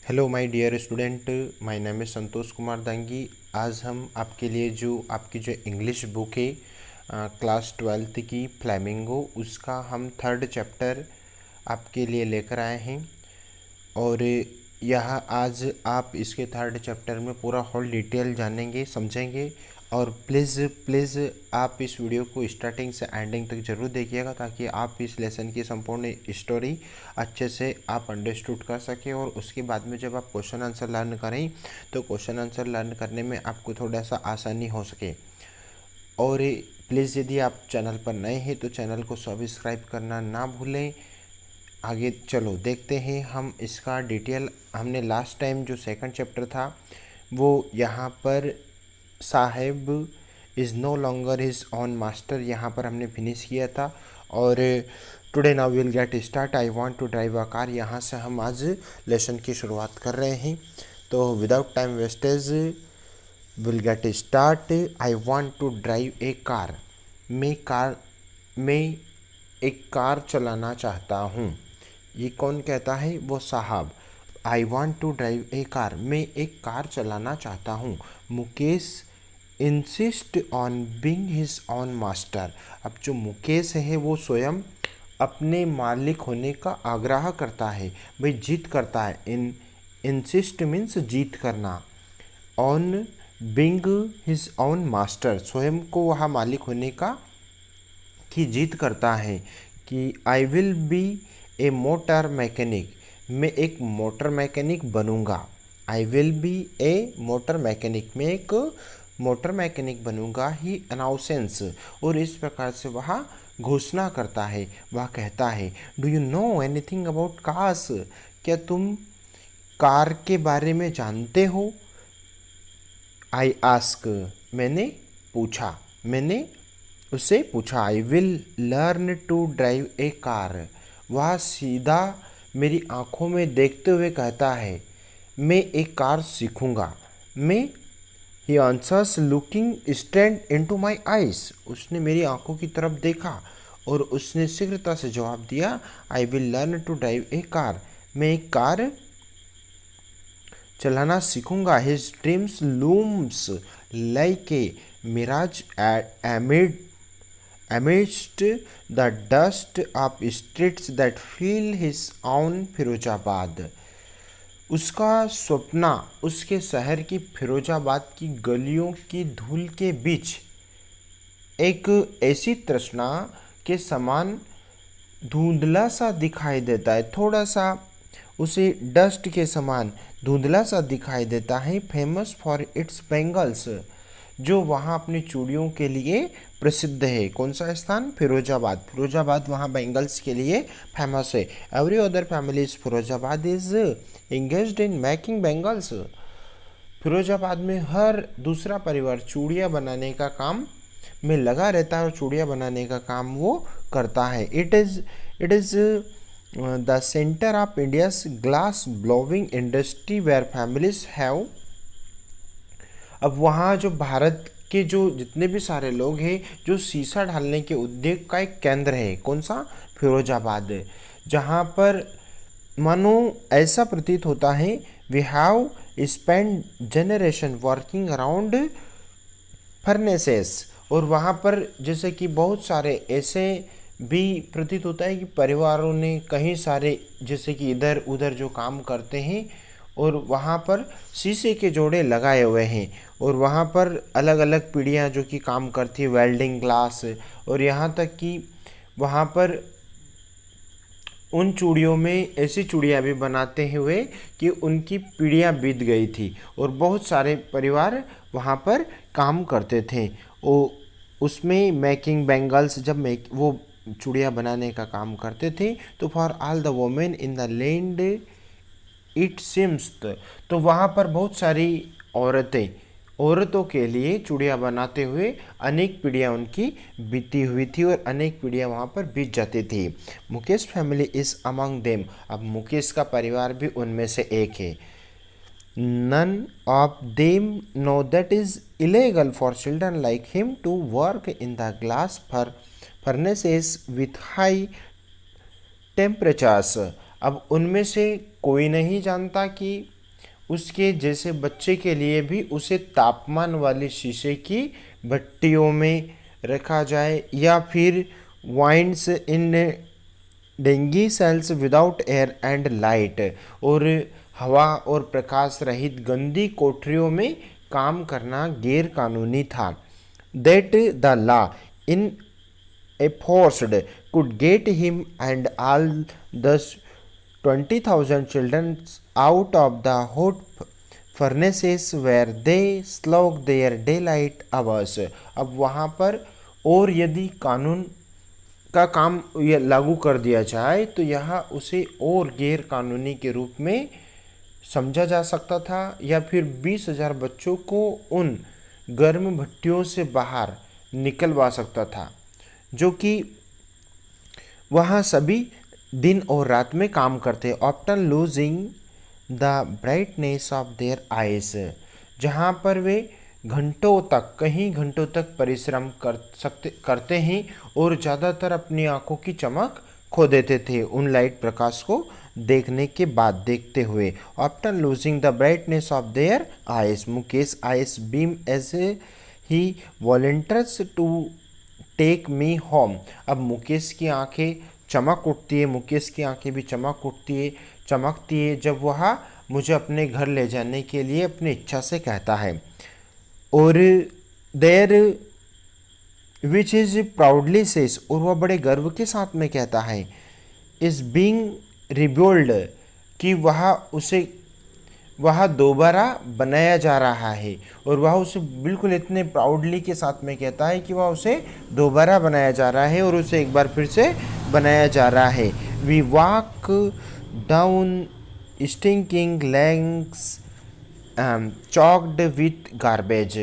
Hello my dear student, my name है संतोष कुमार दांगी। आज हम आपके लिए जो आपकी जो इंग्लिश बुक है क्लास 12th की फ्लैमिंगो, उसका हम 3rd चैप्टर आपके लिए लेकर आए हैं। और यह आज आप इसके 3rd चैप्टर में पूरा होल डिटेल जानेंगे, समझेंगे। और प्लीज़ प्लीज़ आप इस वीडियो को स्टार्टिंग से एंडिंग तक ज़रूर देखिएगा, ताकि आप इस लेसन की संपूर्ण स्टोरी अच्छे से आप अंडरस्टूड कर सकें। और उसके बाद में जब आप क्वेश्चन आंसर लर्न करें तो क्वेश्चन आंसर लर्न करने में आपको थोड़ा सा आसानी हो सके। और प्लीज़ यदि आप चैनल पर नए हैं तो चैनल को सब्सक्राइब करना ना भूलें। आगे चलो देखते हैं हम इसका डिटेल। हमने लास्ट टाइम जो 2nd चैप्टर था वो यहाँ पर Saheb is no longer his own master, यहाँ पर हमने फिनिश किया था। और today now will get start I want to drive a car, यहाँ से हम आज लेसन की शुरुआत कर रहे हैं। तो without time wastage will get start. I want to drive a car, मैं एक कार चलाना चाहता हूँ। ये कौन कहता है? वो साहब। I want to drive a car, मैं एक कार चलाना चाहता हूँ। Mukesh insist on being his own master. अब जो मुकेश है वो स्वयं अपने मालिक होने का आग्रह करता है, भाई जिद करता है। इंसिस्ट मीन्स जीत करना। On being his own master, स्वयं को वह मालिक होने का की जीत करता है कि I will be A motor mechanic, मैं एक मोटर मैकेनिक बनूंगा। I will be A motor mechanic, मैं एक मोटर मैकेनिक बनूंगा। ही अनाउंसेंस, और इस प्रकार से वह घोषणा करता है, वह कहता है do you know anything about cars, क्या तुम कार के बारे में जानते हो? आई आस्क, मैंने पूछा, मैंने उससे पूछा। I will learn to drive a car, वह सीधा मेरी आंखों में देखते हुए कहता है मैं एक कार सीखूंगा। मैं ही answers looking straight into my eyes, उसने मेरी आंखों की तरफ देखा और उसने शीघ्रता से जवाब दिया I will learn to drive a car, मैं एक कार चलाना सीखूंगा। His dreams looms like a mirage amidst the dust of streets that fill his own Firozabad. उसका सपना उसके शहर की फिरोजाबाद की गलियों की धूल के बीच एक ऐसी तृष्णा के समान धुंधला सा दिखाई देता है, थोड़ा सा उसे डस्ट के समान धुंधला सा दिखाई देता है। फेमस फॉर इट्स बेंगल्स, जो वहाँ अपनी चूड़ियों के लिए प्रसिद्ध है। कौन सा स्थान? फिरोजाबाद। फिरोजाबाद वहाँ बेंगल्स के लिए फेमस है। Every other families Firozabad is engaged in making bangles, Firozabad में हर दूसरा परिवार चूड़ियाँ बनाने का काम में लगा रहता है और चूड़ियाँ बनाने का काम वो करता है। It is the centre of India's glass blowing industry where families have. अब वहाँ जो भारत के जो जितने भी सारे लोग हैं जो शीशा ढालने के उद्योग का एक केंद्र है, कौन सा? फिरोजाबाद, जहाँ पर मानो ऐसा प्रतीत होता है we have spend generation working around furnaces. और वहाँ पर जैसे कि बहुत सारे ऐसे भी प्रतीत होता है कि परिवारों ने कहीं सारे जैसे कि इधर उधर जो काम करते हैं और वहाँ पर शीशे के जोड़े लगाए हुए हैं। और वहाँ पर अलग अलग पीढ़ियाँ जो कि काम करती है, वेल्डिंग ग्लास, और यहाँ तक कि वहाँ पर उन चूड़ियों में ऐसी चूड़ियाँ भी बनाते हुए कि उनकी पीढ़ियाँ बीत गई थी और बहुत सारे परिवार वहाँ पर काम करते थे। वो उसमें मेकिंग बेंगल्स, जब वो चूड़ियाँ बनाने का काम करते थे तो for all the women in the land it seems, तो वहाँ पर बहुत सारी औरतों के लिए चूड़ियाँ बनाते हुए अनेक पीढ़ियाँ उनकी बीती हुई थी और अनेक पीढ़ियाँ वहाँ पर बीत जाती थी। Mukesh family is among them, अब मुकेश का परिवार भी उनमें से एक है। None of them know that is illegal for children like him to work in the glass furnaces with high temperatures. अब उनमें से कोई नहीं जानता कि उसके जैसे बच्चे के लिए भी उसे तापमान वाली शीशे की भट्टियों में रखा जाए, या फिर vines in dingy cells without air and light, और हवा और प्रकाश रहित गंदी कोठरियों में काम करना गैर कानूनी था। That the law in enforced could get him and all thus 20,000 children out of the hot furnaces where they slog their daylight hours। अब वहाँ पर और यदि कानून का काम यह लागू कर दिया जाए तो यह उसे और गैर कानूनी के रूप में समझा जा सकता था, या फिर 20,000 बच्चों को उन गर्म भट्टियों से बाहर निकलवा सकता था जो कि वहाँ सभी दिन और रात में काम करते, often losing the brightness of their eyes, जहाँ पर वे घंटों तक, कई घंटों तक परिश्रम करते हैं और ज़्यादातर अपनी आंखों की चमक खो देते थे उन लाइट प्रकाश को देखने के बाद, देखते हुए। Often losing the brightness of their eyes, Mukesh eyes beam as he volunteers to take me home. अब मुकेश की आंखें चमक उठती है, मुकेश की आंखें भी चमकती है जब वह मुझे अपने घर ले जाने के लिए अपनी इच्छा से कहता है। और there which is proudly says, और वह बड़े गर्व के साथ में कहता है, इज बीइंग रिबिल्ड, कि वह दोबारा बनाया जा रहा है, और वह उसे बिल्कुल इतने प्राउडली के साथ में कहता है कि वह उसे दोबारा बनाया जा रहा है और उसे एक बार फिर से बनाया जा रहा है। We walk down stinking lanes choked with garbage,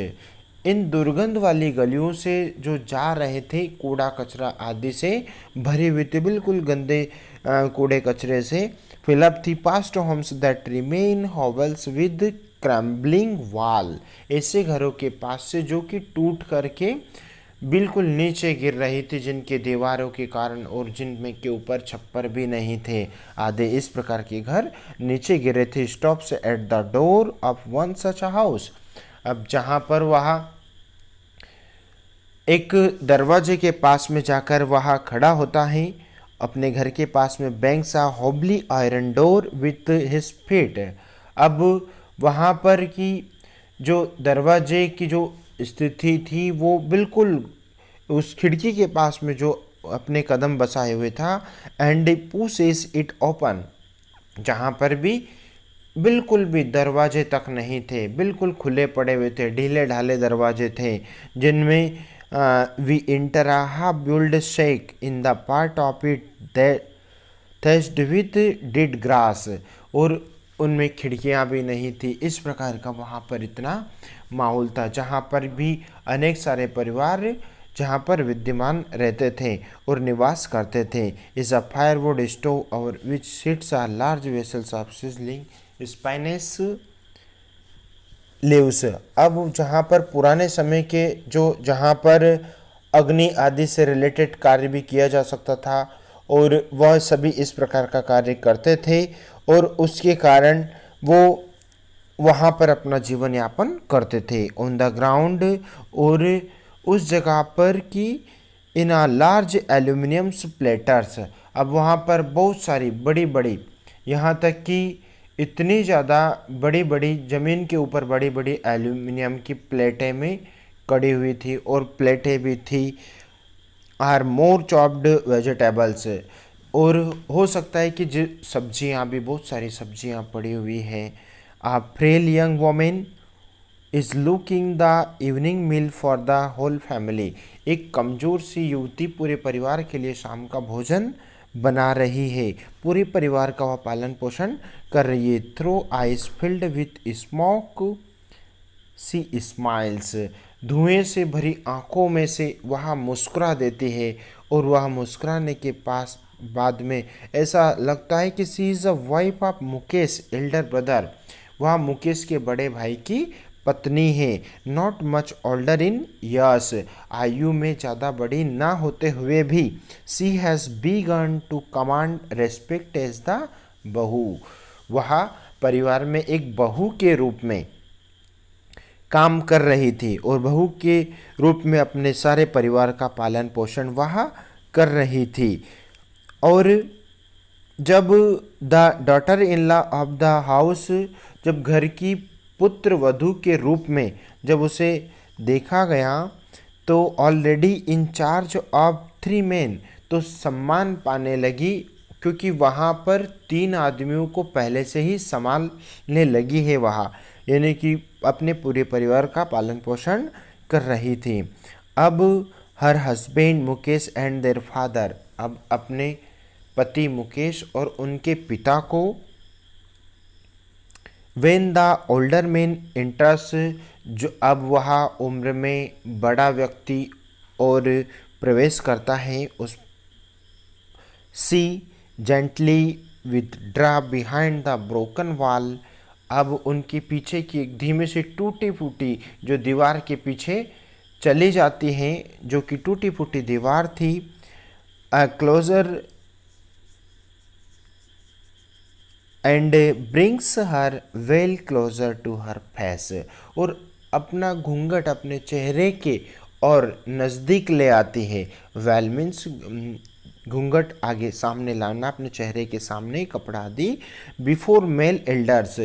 इन दुर्गंध वाली गलियों से जो जा रहे थे, कूड़ा कचरा आदि से भरे हुए थे, बिल्कुल गंदे कूड़े कचरे से fill up the past homes that remain hovels with crumbling wall, ऐसे घरों के पास से जो कि टूट करके बिल्कुल नीचे गिर रही थी, जिनके दीवारों के कारण और जिनमें के ऊपर छप्पर भी नहीं थे, आधे इस प्रकार के घर नीचे गिरे थे। Stops at the door of one such house, अब जहाँ पर वह एक दरवाजे के पास में जाकर वह खड़ा होता है अपने घर के पास में, bangs a wobbly iron door with his feet. अब वहाँ पर की जो दरवाजे की जो स्थिति थी वो बिल्कुल उस खिड़की के पास में जो अपने कदम बसाए हुए था, एंड पुशेस इट ओपन, जहाँ पर भी बिल्कुल भी दरवाजे तक नहीं थे, बिल्कुल खुले पड़े हुए थे, ढीले ढाले दरवाजे थे, जिनमें we enter a half-built shack in the part of it that thatched with dead grass, और उनमें खिड़कियां भी नहीं थी। इस प्रकार का वहाँ पर इतना माहौल था जहाँ पर भी अनेक सारे परिवार जहाँ पर विद्यमान रहते थे और निवास करते थे। इज अ फायरवुड स्टोव और which sits a large vessels of sizzling spinach leaves. अब जहाँ पर पुराने समय के जहाँ पर अग्नि आदि से रिलेटेड कार्य भी किया जा सकता था और वह सभी इस प्रकार का कार्य करते थे, और उसके कारण वो वहाँ पर अपना जीवन यापन करते थे ऑन द ग्राउंड, और उस जगह पर कि इन आ लार्ज एल्यूमिनियम प्लेटर्स। अब वहाँ पर बहुत सारी बड़ी बड़ी, यहाँ तक कि इतनी ज़्यादा बड़ी बड़ी ज़मीन के ऊपर बड़ी बड़ी एल्यूमिनियम की प्लेटें में कड़ी हुई थी, और प्लेटें भी थी आर मोर चॉप्ड वेजिटेबल्स, और हो सकता है कि जो सब्जियां भी, बहुत सारी सब्जियां पड़ी हुई हैं। A frail young women is cooking the evening meal for the whole family, एक कमज़ोर सी युवती पूरे परिवार के लिए शाम का भोजन बना रही है, पूरे परिवार का वह पालन पोषण कर रही है। Through eyes filled with smoke she smiles, धुएं से भरी आंखों में से वह मुस्कुरा देती है, और वह मुस्कुराने के पास बाद में ऐसा लगता है कि she is a wife of Mukesh elder brother, वह मुकेश के बड़े भाई की पत्नी है। Not much older in years, आयु में ज़्यादा बड़ी ना होते हुए भी she has begun to command respect as the bahu, वह परिवार में एक बहू के रूप में काम कर रही थी और बहू के रूप में अपने सारे परिवार का पालन पोषण वह कर रही थी। और जब the daughter in law of the house, जब घर की पुत्र वधू के रूप में जब उसे देखा गया तो already in charge of 3 main, तो सम्मान पाने लगी, क्योंकि वहाँ पर 3 आदमियों को पहले से ही संभालने लगी है वहाँ, यानी कि अपने पूरे परिवार का पालन पोषण कर रही थी। अब her husband Mukesh and their father, अब अपने पति मुकेश और उनके पिता को, when the older man interest, जो अब वह उम्र में बड़ा व्यक्ति और प्रवेश करता है, उस she gently withdraw behind the broken wall, अब उनके पीछे की एक धीमे से टूटी फूटी जो दीवार के पीछे चली जाती हैं, जो कि टूटी फूटी दीवार थी, closer and brings her well closer to her face, और अपना घूंघट अपने चेहरे के और नज़दीक ले आती है। वेल मीन्स घूंघट आगे सामने लाना, अपने चेहरे के सामने कपड़ा दी, बिफोर मेल एल्डर्स,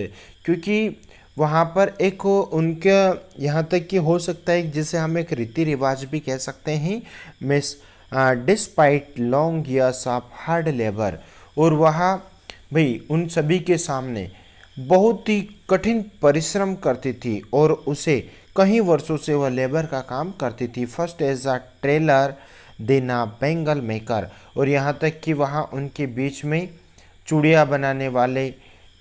क्योंकि वहाँ पर एक उनका यहाँ तक कि हो सकता है जिसे हम एक रीति रिवाज भी कह सकते हैं, miss despite long years of hard labour, और वहाँ भाई उन सभी के सामने बहुत ही कठिन परिश्रम करती थी और उसे कई वर्षों से वह लेबर का काम करती थी। First as a trailer then a bangle maker, और यहाँ तक कि वहाँ उनके बीच में चूड़ियाँ बनाने वाले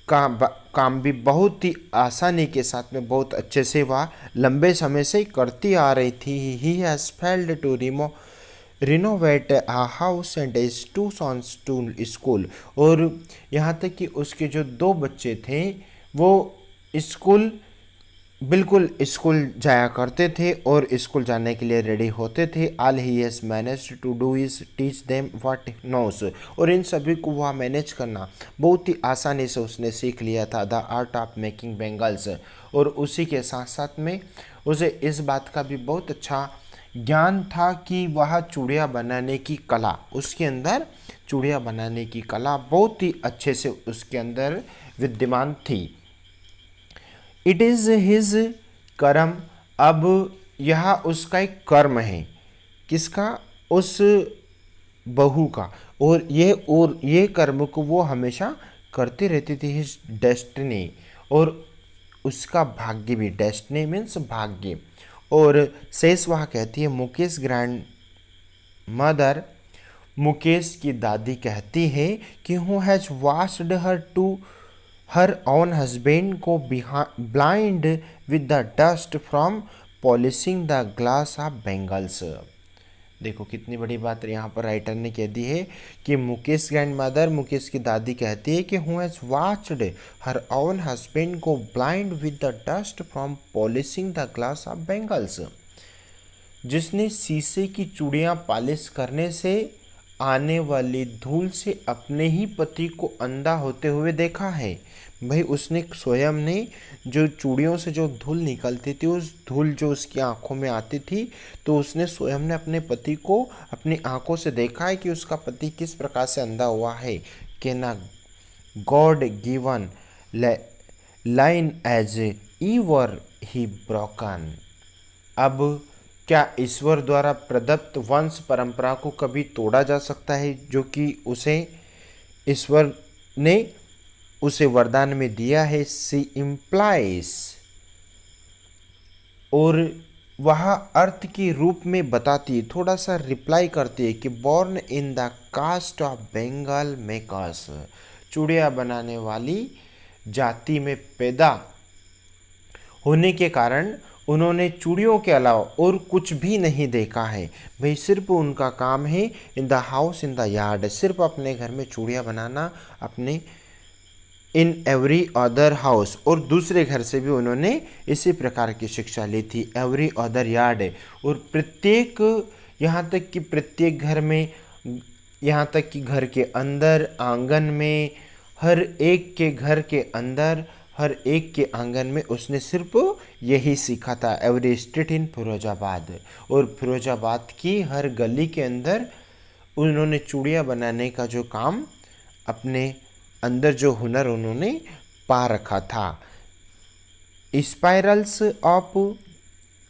काम भी बहुत ही आसानी के साथ में बहुत अच्छे से वह लंबे समय से करती आ रही थी। He has failed to renovate a house and his 2 sons to school, और यहाँ तक कि उसके जो 2 बच्चे थे वो स्कूल बिल्कुल स्कूल जाया करते थे और स्कूल जाने के लिए रेडी होते थे। All he has managed to do is teach them what knows, और इन सभी को वह मैनेज करना बहुत ही आसानी से उसने सीख लिया था। The art of making bangles, और उसी के साथ साथ में उसे इस बात का भी बहुत अच्छा ज्ञान था कि वह चूड़ियाँ बनाने की कला, उसके अंदर चूड़ियाँ बनाने की कला बहुत ही अच्छे से उसके अंदर विद्यमान थी। इट इज़ हिज कर्म, अब यह उसका एक कर्म है, किसका, उस बहू का, और ये कर्म को वो हमेशा करती रहती थी। हिज डेस्टिनी, और उसका भाग्य भी, डेस्टिनी मीन्स भाग्य। और शेष वह कहती है मुकेश ग्रैंड मदर, मुकेश की दादी कहती है कि who has watched her to her own husband go blind with the dust from polishing the glass of bangles. देखो कितनी बड़ी बात यहाँ पर राइटर ने कह दी है कि मुकेश ग्रैंड मदर, मुकेश की दादी कहती है कि who has watched her own husband go blind with the dust from polishing the glass of bangles, जिसने शीशे की चूड़ियाँ पॉलिश करने से आने वाली धूल से अपने ही पति को अंधा होते हुए देखा है। भाई उसने स्वयं ने जो चूड़ियों से जो धूल निकलती थी, उस धूल जो उसकी आंखों में आती थी, तो उसने स्वयं ने अपने पति को अपनी आंखों से देखा है कि उसका पति किस प्रकार से अंधा हुआ है। कि ना गॉड गिवन लाइन एज ईवर ही ब्रोकन, अब क्या ईश्वर द्वारा प्रदत्त वंश परंपरा को कभी तोड़ा जा सकता है, जो कि उसे ईश्वर ने उसे वरदान में दिया है। सी इम्प्लाइज, और वह अर्थ के रूप में बताती है, थोड़ा सा रिप्लाई करती है कि born in the caste of bangle makers, चूड़ियाँ बनाने वाली जाति में पैदा होने के कारण उन्होंने चूड़ियों के अलावा और कुछ भी नहीं देखा है। भाई सिर्फ उनका काम है in the house in the yard, सिर्फ अपने घर में चूड़ियाँ बनाना, अपने इन एवरी अदर हाउस, और दूसरे घर से भी उन्होंने इसी प्रकार की शिक्षा ली थी। एवरी अदर यार्ड, और प्रत्येक, यहाँ तक कि प्रत्येक घर में, यहाँ तक कि घर के अंदर आंगन में, हर एक के घर के अंदर, हर एक के आंगन में उसने सिर्फ यही सीखा था। एवरी स्ट्रीट इन फिरोजाबाद, और फिरोजाबाद की हर गली के अंदर उन्होंने चूड़ियाँ बनाने का जो काम, अपने अंदर जो हुनर उन्होंने पा रखा था। स्पाइरल्स ऑफ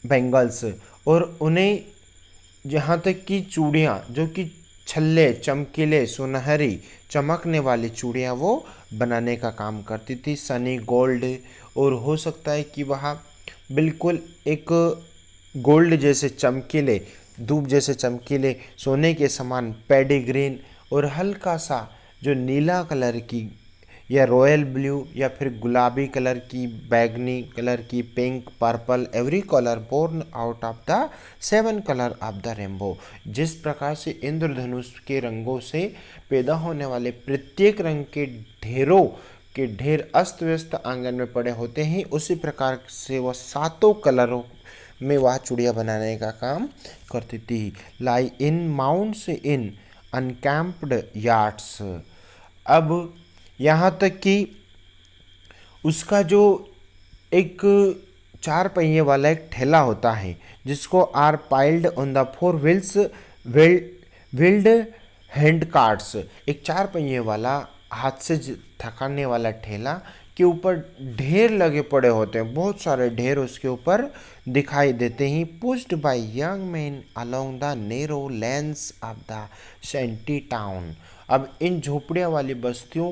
बेंगल्स, और उन्हें जहाँ तक कि चूड़ियाँ जो कि छल्ले, चमकीले, सुनहरी, चमकने वाली चूड़ियाँ वो बनाने का काम करती थी। सनी गोल्ड, और हो सकता है कि वह बिल्कुल एक गोल्ड जैसे चमकीले, धूप जैसे चमकीले, सोने के समान पैडी ग्रीन, और हल्का सा जो नीला कलर की, या रॉयल ब्लू, या फिर गुलाबी कलर की, बैगनी कलर की, pink, purple, every colour born out of the 7 colour of the rainbow. जिस प्रकार से इंद्रधनुष के रंगों से पैदा होने वाले प्रत्येक रंग के ढेरों के ढेर अस्त व्यस्त आंगन में पड़े होते हैं, उसी प्रकार से वह 7 कलरों में वह चूड़ियाँ बनाने का काम करती थी। लाई इन माउंट्स इन अनकैम्प्ड यार्ड्स। अब यहाँ तक कि उसका जो एक 4 पहिए वाला एक ठेला होता है, जिसको are piled on the 4 wheels wheeled hand carts, एक 4 पहिए वाला हाथ से थकाने वाला ठेला के ऊपर ढेर लगे पड़े होते हैं, बहुत सारे ढेर उसके ऊपर दिखाई देते हैं। Pushed by young man along the narrow lanes of the shanty town. अब इन झोपड़ियाँ वाली बस्तियों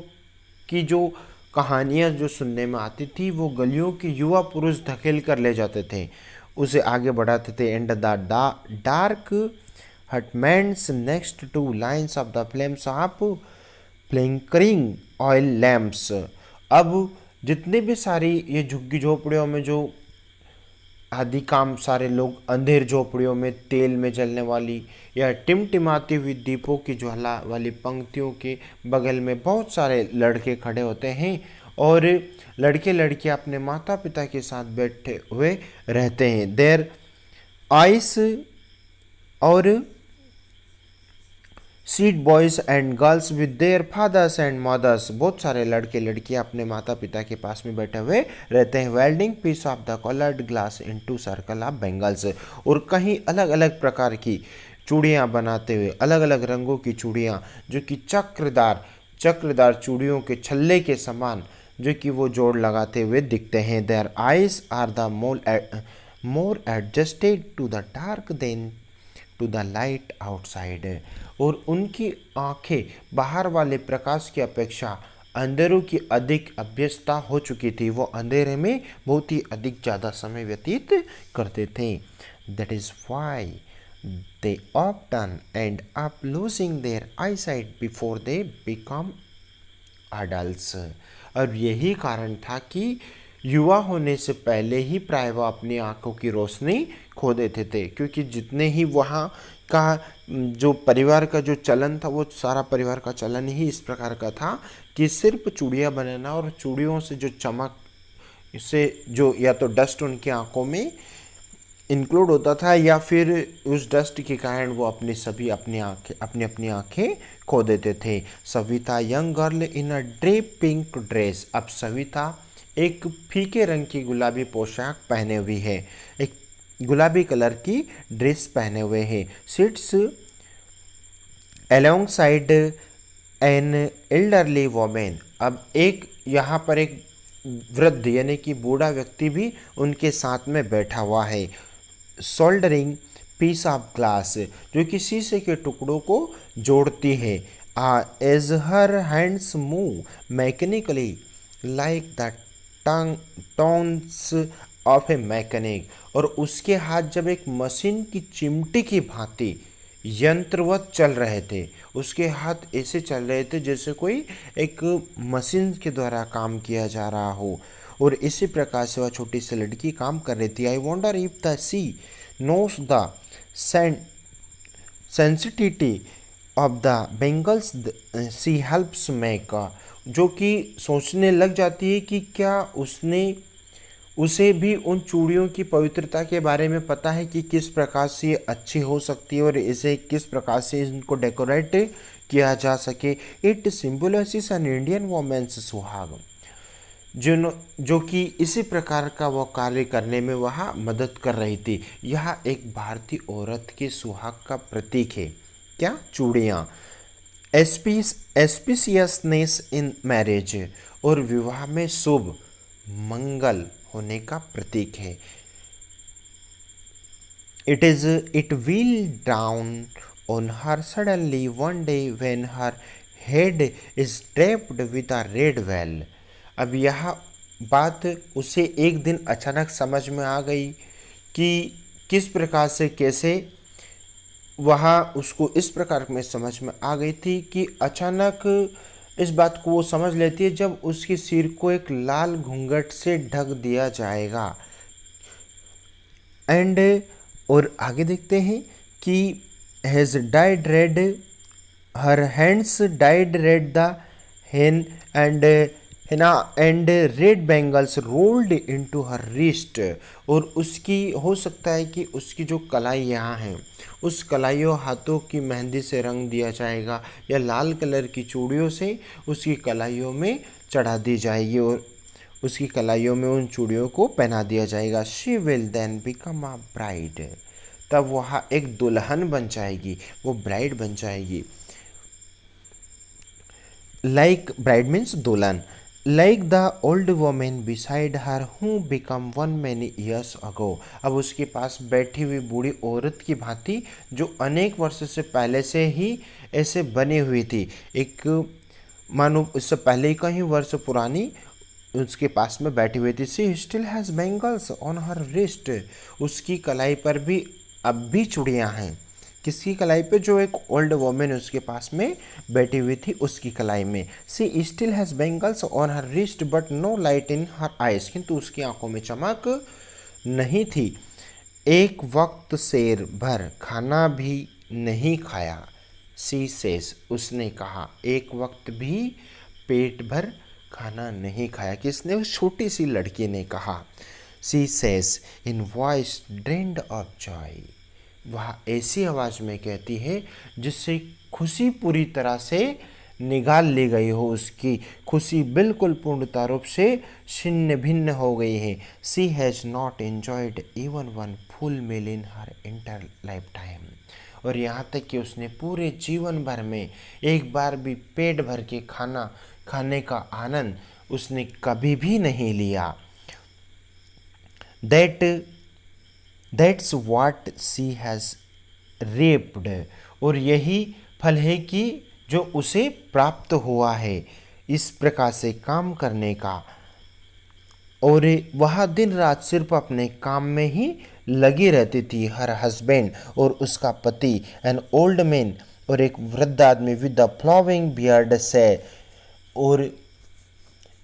की जो कहानियाँ जो सुनने में आती थी, वो गलियों के युवा पुरुष धकेल कर ले जाते थे, उसे आगे बढ़ाते थे। And the dark hutments next to lines of the flames of flickering oil lamps. अब जितने भी सारी ये झुग्गी झोपड़ियों में जो आदि काम सारे लोग अंधेर झोपड़ियों में तेल में जलने वाली या टिमटिमाती हुई दीपों की ज्वाला वाली पंक्तियों के बगल में बहुत सारे लड़के खड़े होते हैं, और लड़के लड़कियां अपने माता पिता के साथ बैठे हुए रहते हैं। देयर आइस, और sit boys and girls with their fathers and mothers, बहुत सारे लड़के लड़कियां अपने माता पिता के पास में बैठे हुए रहते हैं। Welding piece of the coloured glass into circle of bangles, और कहीं अलग अलग प्रकार की चूड़ियाँ बनाते हुए, अलग अलग रंगों की चूड़ियाँ जो कि चक्रदार चूड़ियों के छल्ले के समान जो कि वो जोड़ लगाते हुए दिखते हैं। Their eyes are the more adjusted to the dark than to the light outside, और उनकी आंखें बाहर वाले प्रकाश की अपेक्षा अंधेरों की अधिक अभ्यस्ता हो चुकी थी। वो अंधेरे में बहुत ही अधिक ज़्यादा समय व्यतीत करते थे। That is why they often and up losing their eyesight before they become adults. और यही कारण था कि युवा होने से पहले ही प्राय वह अपनी आंखों की रोशनी खो देते थे, क्योंकि जितने ही वहाँ का जो परिवार का जो चलन था, वो सारा परिवार का चलन ही इस प्रकार का था कि सिर्फ चूड़ियाँ बनाना, और चूड़ियों से जो चमक से जो या तो डस्ट उनकी आंखों में इंक्लूड होता था, या फिर उस डस्ट के कारण वो अपनी आंखें खो देते थे। Savita young girl in a drape pink dress. अब सविता एक फीके रंग की गुलाबी पोशाक पहने हुई है, एक गुलाबी कलर की ड्रेस पहने हुए है। Sits along side an elderly women. अब एक यहाँ पर एक वृद्ध यानी कि बूढ़ा व्यक्ति भी उनके साथ में बैठा हुआ है। सोल्डरिंग पीस ऑफ ग्लास, जो कि शीशे के टुकड़ों को जोड़ती है। As her hands move mechanically like the tongs of a mechanic, और उसके हाथ जब एक मशीन की चिमटी की भांति यंत्रवत चल रहे थे, उसके हाथ ऐसे चल रहे थे जैसे कोई एक मशीन के द्वारा काम किया जा रहा हो, और इसी प्रकार से वह छोटी सी लड़की काम कर रही थी। I wonder if the she knows the sensitivity of the bangles she helps make, जो कि सोचने लग जाती है कि क्या उसने उसे भी उन चूड़ियों की पवित्रता के बारे में पता है कि किस प्रकार से ये अच्छी हो सकती है और इसे किस प्रकार से इनको डेकोरेट किया जा सके। It symbolizes an Indian women's सुहाग, जो कि इसी प्रकार का वो कार्य करने में वह मदद कर रही थी। यह एक भारतीय औरत के सुहाग का प्रतीक है। क्या? चूड़ियाँ। एस्पिसियसनेस इन मैरिज, और विवाह में शुभ मंगल होने का प्रतीक है। It will down on her suddenly one day when her head is draped with a red veil। अब यह बात उसे एक दिन अचानक समझ में आ गई कि किस प्रकार से कैसे वह उसको इस प्रकार में समझ में आ गई थी कि अचानक इस बात को वो समझ लेती है जब उसके सिर को एक लाल घूंघट से ढक दिया जाएगा। एंड और आगे देखते हैं कि has dyed red, her hands dyed red the hen and henna and red bangles rolled into her wrist. और उसकी हो सकता है कि उसकी जो कलाई यहाँ हैं उस कलाइयों हाथों की मेहंदी से रंग दिया जाएगा या लाल कलर की चूड़ियों से उसकी कलाइयों में चढ़ा दी जाएगी और उसकी कलाइयों में उन चूड़ियों को पहना दिया जाएगा। She will then become a bride, तब वह एक दुल्हन बन जाएगी, वो ब्राइड बन जाएगी। लाइक ब्राइड मीन्स दुल्हन, like the old women beside her who become one many years ago. अब उसके पास बैठी हुई बूढ़ी औरत की भांति जो अनेक वर्ष से पहले से ही ऐसे बनी हुई थी, एक मानो इससे पहले का ही वर्ष पुरानी उसके पास में बैठी हुई थी। She still has bangles on her wrist, उसकी कलाई पर भी अब भी चूड़ियाँ हैं। किसकी कलाई पे? जो एक ओल्ड वोमेन उसके पास में बैठी हुई थी उसकी कलाई में। She still has bangles on her wrist but no light in her eyes, किंतु उसकी आंखों में चमक नहीं थी। एक वक्त शेर भर खाना भी नहीं खाया। सी सेस, उसने कहा, एक वक्त भी पेट भर खाना नहीं खाया। किसने? उस छोटी सी लड़की ने कहा। She says in voice drained of joy, वह ऐसी आवाज़ में कहती है जिससे खुशी पूरी तरह से निकाल ली गई हो, उसकी खुशी बिल्कुल पूर्णता रूप से छिन्न भिन्न हो गई है। She has not enjoyed even one full meal in her entire life time, और यहाँ तक कि उसने पूरे जीवन भर में एक बार भी पेट भर के खाना खाने का आनंद उसने कभी भी नहीं लिया। That's what she has reaped, और यही फल है कि जो उसे प्राप्त हुआ है इस प्रकार से काम करने का। और वह दिन रात सिर्फ अपने काम में ही लगी रहती थी। हर हस्बैंड, और उसका पति, एन ओल्ड मैन, और एक वृद्ध आदमी विद द फ्लोइंग बियर्ड से, और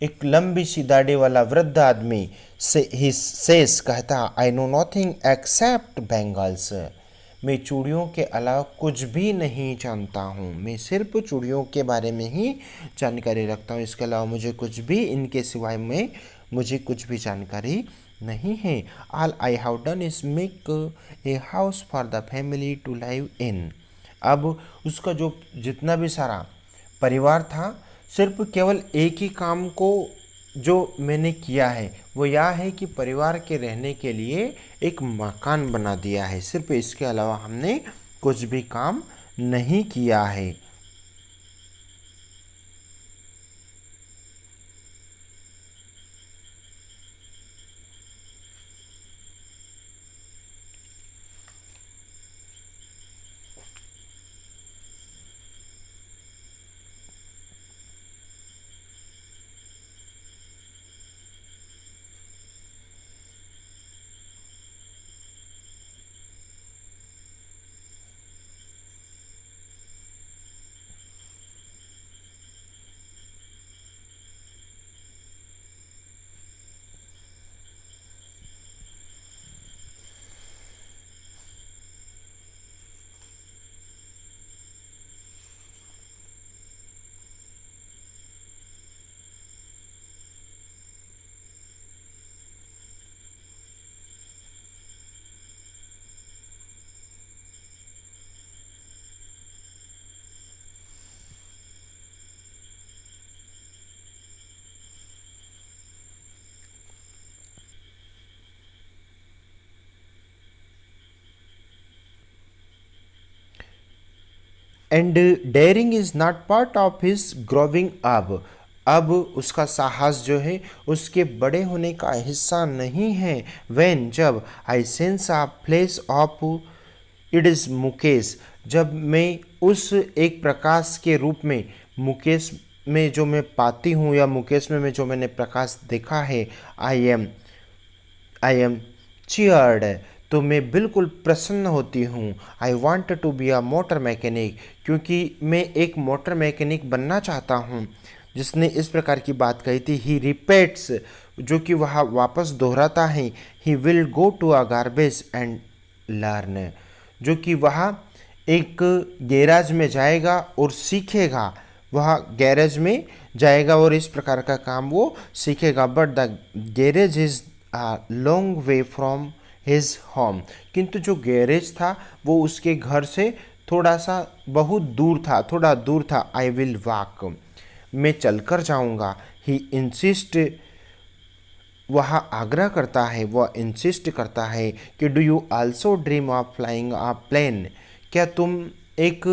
एक लंबी सी दाढ़ी वाला वृद्ध आदमी से ही सेस कहता, I know nothing accept bangles, मैं चूड़ियों के अलावा कुछ भी नहीं जानता हूँ, मैं सिर्फ चूड़ियों के बारे में ही जानकारी रखता हूँ, इसके अलावा मुझे कुछ भी, इनके सिवाय में मुझे कुछ भी जानकारी नहीं है। All I have done is make a house for the family to live in. अब उसका जो जितना भी सारा परिवार था, सिर्फ केवल एक ही काम को जो मैंने किया है वो यह है कि परिवार के रहने के लिए एक मकान बना दिया है, सिर्फ इसके अलावा हमने कुछ भी काम नहीं किया है। And daring is not part of his growing up. अब उसका साहस जो है उसके बड़े होने का हिस्सा नहीं है। व्हेन जब I sense a flash of it is Mukesh, जब मैं उस एक प्रकाश के रूप में मुकेश में जो मैं पाती हूँ या मुकेश में जो मैंने प्रकाश देखा है, आई एम चीयर्ड, तो मैं बिल्कुल प्रसन्न होती हूँ। I want to be a motor mechanic, क्योंकि मैं एक मोटर मैकेनिक बनना चाहता हूँ। जिसने इस प्रकार की बात कही थी, ही रिपीट्स, जो कि वह वापस दोहराता है, he will go to a garbage and learn, जो कि वह एक गैराज में जाएगा और सीखेगा। वह गैरेज में जाएगा और इस प्रकार का काम वो सीखेगा। But the garage is a long way from his home, किंतु जो गैरेज था वो उसके घर से थोड़ा सा बहुत दूर था, थोड़ा दूर था। आई विल वॉक, मैं चलकर जाऊंगा। ही इंसिस्ट, वह आग्रह करता है, वह इंसिस्ट करता है कि do you also dream of flying a plane, क्या तुम एक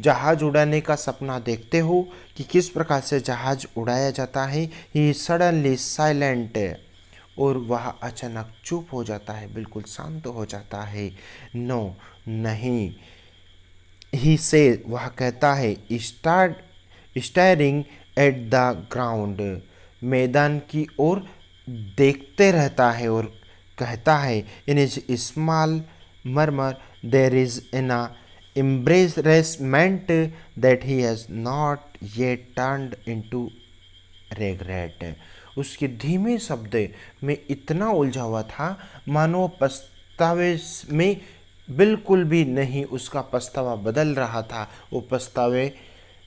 जहाज उड़ाने का सपना देखते हो कि किस प्रकार से जहाज उड़ाया जाता है। ही सडनली साइलेंट, और वह अचानक चुप हो जाता है, बिल्कुल शांत हो जाता है। नो, नहीं। ही से, वह कहता है, स्टारिंग एट द ग्राउंड, मैदान की ओर देखते रहता है और कहता है, in is small murmur there is in a embarrassment that he has not yet turned into regret। उसके धीमे शब्द में इतना उलझा हुआ था मानो पछतावे में बिल्कुल भी नहीं उसका पछतावा बदल रहा था, वो पछतावे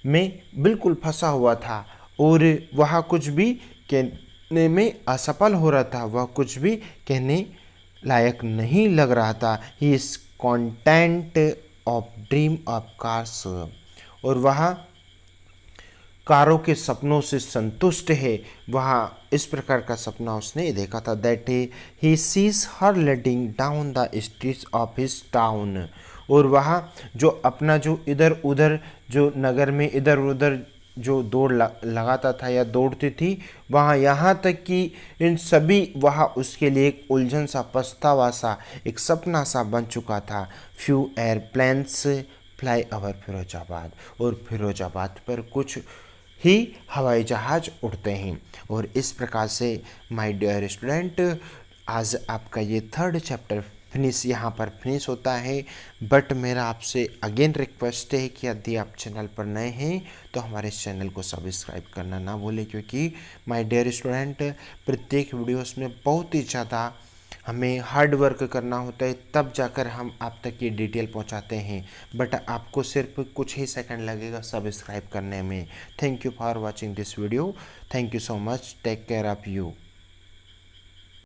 में बिल्कुल फंसा हुआ था और वह कुछ भी कहने में असफल हो रहा था, वह कुछ भी कहने लायक नहीं लग रहा था। He is content of dream of cars, और वह कारों के सपनों से संतुष्ट है। वह इस प्रकार का सपना उसने देखा था, that he sees her leading down the streets of his town, और वह जो अपना जो इधर उधर जो नगर में इधर उधर जो दौड़ लगाता था या दौड़ती थी, वहाँ यहाँ तक कि इन सभी वह उसके लिए एक उलझन सा, पछतावा सा, एक सपना सा बन चुका था। Few airplanes fly over Firozabad, और फिरोजाबाद पर कुछ ही हवाई जहाज उड़ते हैं। और इस प्रकार से माय डियर स्टूडेंट, आज आपका ये थर्ड चैप्टर फिनिश यहाँ पर फिनिश होता है। बट मेरा आपसे अगेन रिक्वेस्ट है कि यदि आप चैनल पर नए हैं तो हमारे इस चैनल को सब्सक्राइब करना ना भूलें, क्योंकि माय डियर स्टूडेंट प्रत्येक वीडियोस में बहुत ही ज़्यादा हमें हार्ड वर्क करना होता है, तब जाकर हम आप तक ये डिटेल पहुंचाते हैं। बट आपको सिर्फ कुछ ही सेकंड लगेगा सब्सक्राइब करने में। Thank you for watching this video. Thank you so much. Take care of you.